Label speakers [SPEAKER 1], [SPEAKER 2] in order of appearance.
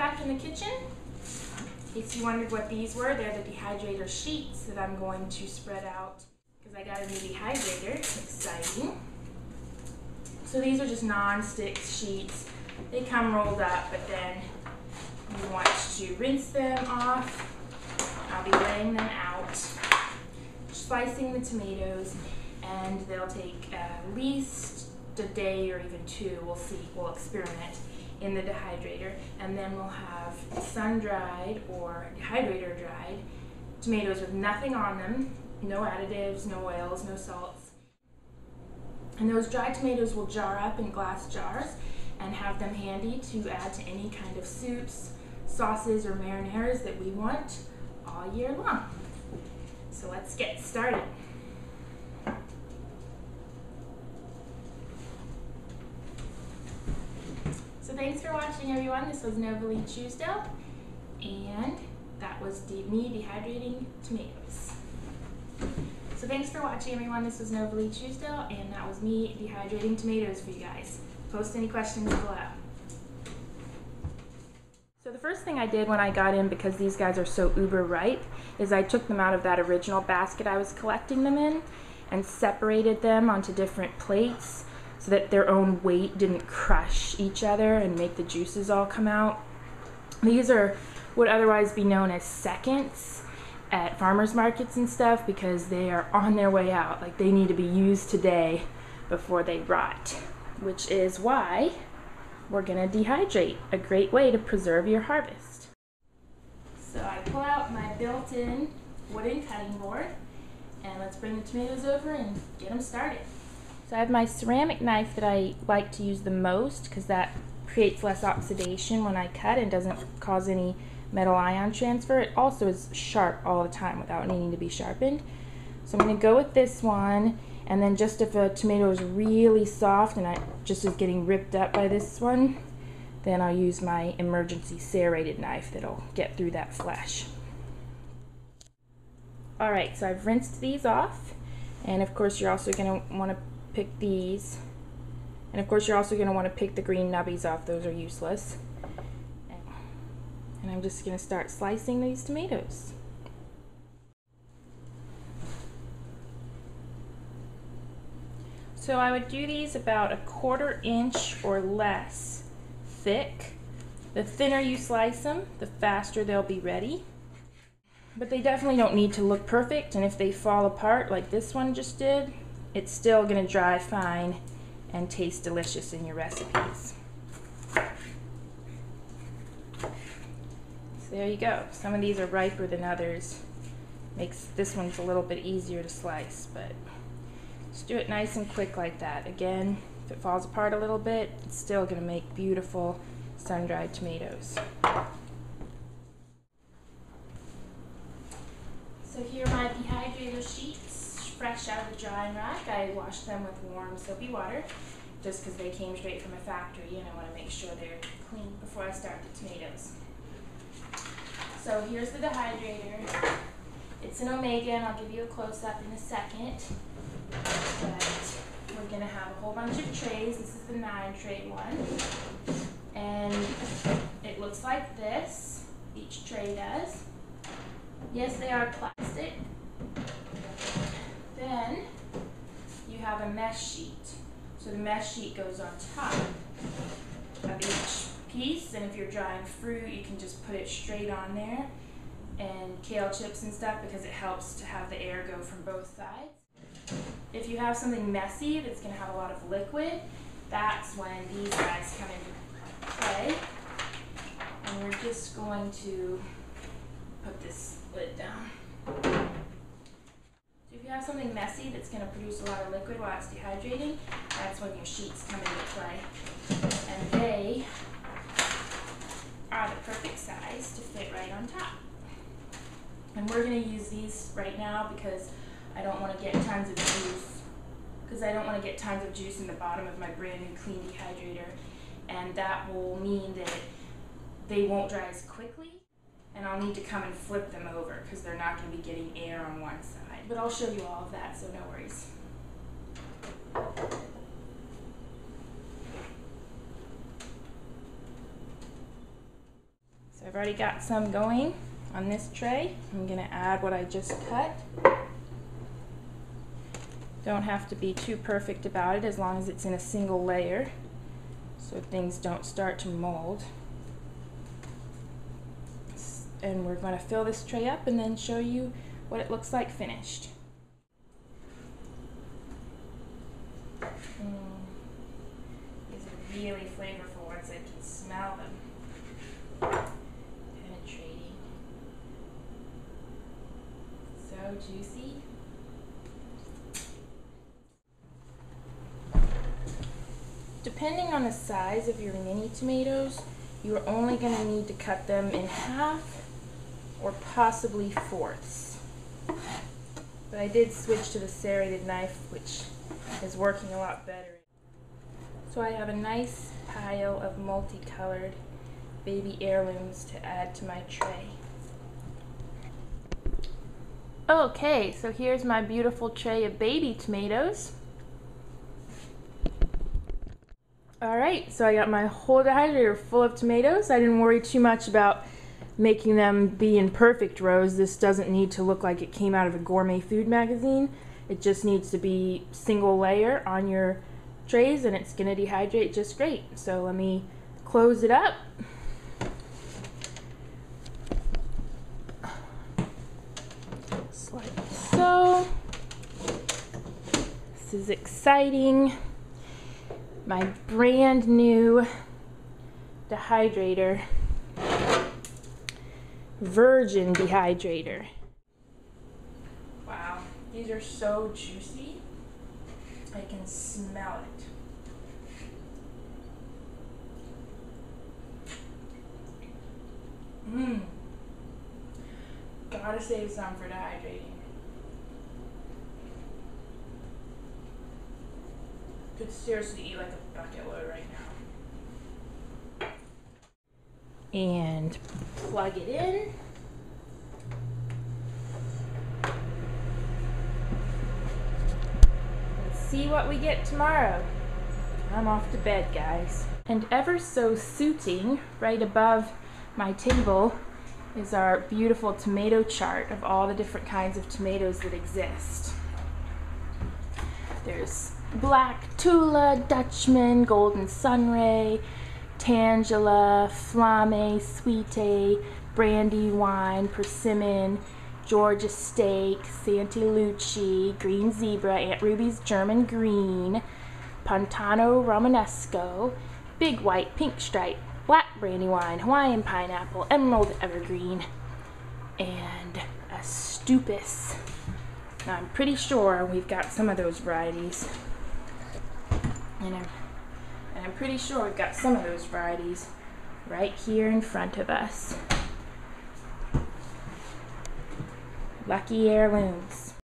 [SPEAKER 1] back in the kitchen. In case you wondered what these were, they're the dehydrator sheets that I'm going to spread out because I got a new dehydrator. Exciting. So these are just non-stick sheets. They come rolled up, but then you want to rinse them off. I'll be laying them out, slicing the tomatoes, and they'll take at least a day or even two. We'll see, we'll experiment in the dehydrator, and then we'll have sun-dried or dehydrator-dried tomatoes with nothing on them, no additives, no oils, no salts. And those dried tomatoes will jar up in glass jars and have them handy to add to any kind of soups, sauces, or marinaras that we want all year long. So let's get started. So thanks for watching, everyone. This was Novalee Truesdale, and that was me dehydrating tomatoes. So thanks for watching, everyone. This was Novalee Truesdale, and that was me dehydrating tomatoes for you guys. Post any questions below. So the first thing I did when I got in, because these guys are so uber ripe, is I took them out of that original basket I was collecting them in and separated them onto different plates so that their own weight didn't crush each other and make the juices all come out. These would otherwise be known as seconds at farmers markets and stuff because they are on their way out. Like, they need to be used today before they rot, which is why we're gonna dehydrate, a great way to preserve your harvest. So I pull out my built-in wooden cutting board, and let's bring the tomatoes over and get them started. So I have my ceramic knife that I like to use the most because that creates less oxidation when I cut and doesn't cause any metal ion transfer. It also is sharp all the time without needing to be sharpened. So I'm going to go with this one, and then just if a tomato is really soft and I just is getting ripped up by this one, then I'll use my emergency serrated knife that'll get through that flesh. Alright, so I've rinsed these off, and of course you're also going to want to pick these, and of course you're also going to want to pick the green nubbies off. Those are useless. And I'm just going to start slicing these tomatoes. So I would do these about 1/4 inch or less thick. The thinner you slice them, the faster they'll be ready. But they definitely don't need to look perfect, and if they fall apart like this one just did, it's still going to dry fine and taste delicious in your recipes. So there you go. Some of these are riper than others. Makes this one's a little bit easier to slice, but just do it nice and quick like that. Again, if it falls apart a little bit, it's still going to make beautiful sun-dried tomatoes. So here are my dehydrator sheets, fresh out of the drying rack. I washed them with warm soapy water just because they came straight from a factory, and I want to make sure they're clean before I start the tomatoes. So here's the dehydrator. It's an Omega, and I'll give you a close-up in a second. But we're going to have a whole bunch of trays. This is the 9-tray one. And it looks like this. Each tray does. Yes, they are plastic. Then you have a mesh sheet. So the mesh sheet goes on top of each piece, and if you're drying fruit, you can just put it straight on there, and kale chips and stuff, because it helps to have the air go from both sides. If you have something messy that's going to have a lot of liquid, that's when these guys come into play. And we're just going to put this lid down. So if you have something messy that's going to produce a lot of liquid while it's dehydrating, that's when your sheets come into play. And they are the perfect size to fit right on top. And we're going to use these right now because I don't want to get tons of juice in the bottom of my brand new clean dehydrator, and that will mean that they won't dry as quickly, and I'll need to come and flip them over because they're not going to be getting air on one side. But I'll show you all of that, so no worries. already got some going on this tray. I'm going to add what I just cut. Don't have to be too perfect about it as long as it's in a single layer so things don't start to mold. And we're going to fill this tray up and then show you what it looks like finished. These are really flavorful once I can smell them. Penetrating. So juicy. Depending on the size of your mini tomatoes, you are only going to need to cut them in half or possibly fourths. But I did switch to the serrated knife, which is working a lot better. So I have a nice pile of multicolored baby heirlooms to add to my tray. Okay, so here's my beautiful tray of baby tomatoes. Alright, so I got my whole dehydrator full of tomatoes. I didn't worry too much about making them be in perfect rows. This doesn't need to look like it came out of a gourmet food magazine. It just needs to be single layer on your trays and it's going to dehydrate just great. So let me close it up. Just like so. This is exciting. My brand new dehydrator, virgin dehydrator. Wow, these are so juicy. I can smell it. Gotta save some for dehydrating. Could seriously eat like a bucket load right now. And plug it in. And see what we get tomorrow. I'm off to bed, guys. And ever so suiting, right above my table, is our beautiful tomato chart of all the different kinds of tomatoes that exist. There's Black Tula, Dutchman, Golden Sunray, Tangela, Flame, Sweete, Brandywine, Persimmon, Georgia Steak, Santi Lucci, Green Zebra, Aunt Ruby's German Green, Pantano Romanesco, Big White, Pink Stripe, Black Brandywine, Hawaiian Pineapple, Emerald Evergreen, and Astupus. Now, I'm pretty sure we've got some of those varieties. And I'm pretty sure we've got some of those varieties right here in front of us. Lucky heirlooms.